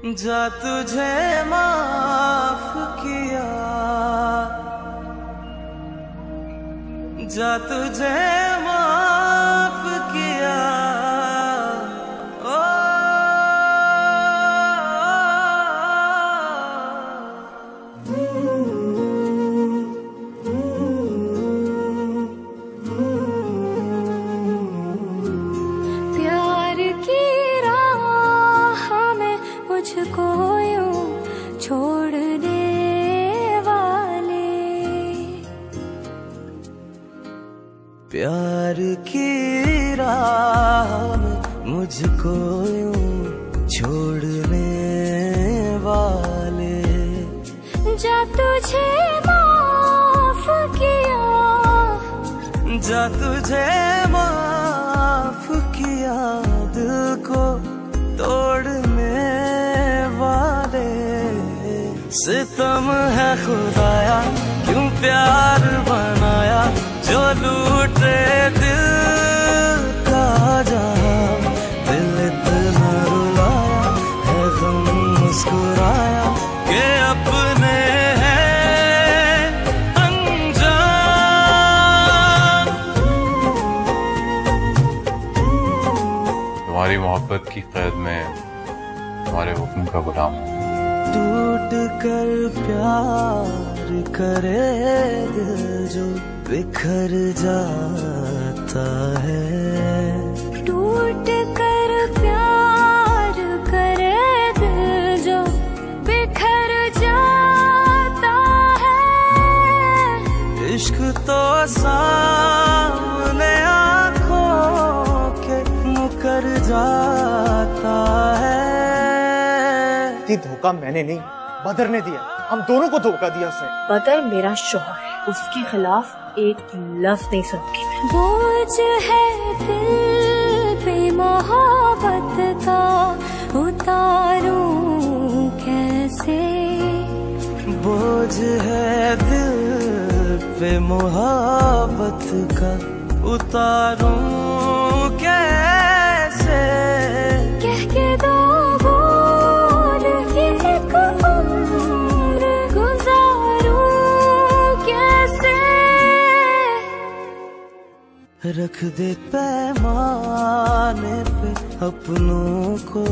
जा तुझे माफ किया, जा तुझे माफ किया। ओ प्यार की राह में मुझको यूं छोड़ने वाले, प्यार की राह में मुझको यूं छोड़ने वाले, जा तुझे माफ किया, जा तुझे माफ किया। दिल को तोड़ने वाले, सितम है खुदाया क्यों प्यार बनाया, जो लूटे दिल का जहां। दिल इतना रुलाया है गम मुस्कुराया कि अपने हैं अनजान। तुम्हारी मोहब्बत की कैद में तुम्हारे हुक्म का गुलाम हूं। टूट कर प्यार करे दिल जो बिखर जाता है, टूट कर प्यार करे दिल जो बिखर जाता है। इश्क तो सामने आंखों के मुकर जाता है। ये धोखा मैंने नहीं, बदर ने दिया। हम दोनों को धोखा दिया उसने। बदर मेरा शौहर है, उसके खिलाफ एक लफ्ज नहीं सुनूंगी मैं। बोझ है दिल पे मोहब्बत का, उतारूं कैसे। बोझ है दिल पे मोहब्बत का, उतारूं कैसे। कह के दो बोल के एक उम्र गुजारूं कैसे। रख दे पैमाने पे अपनों को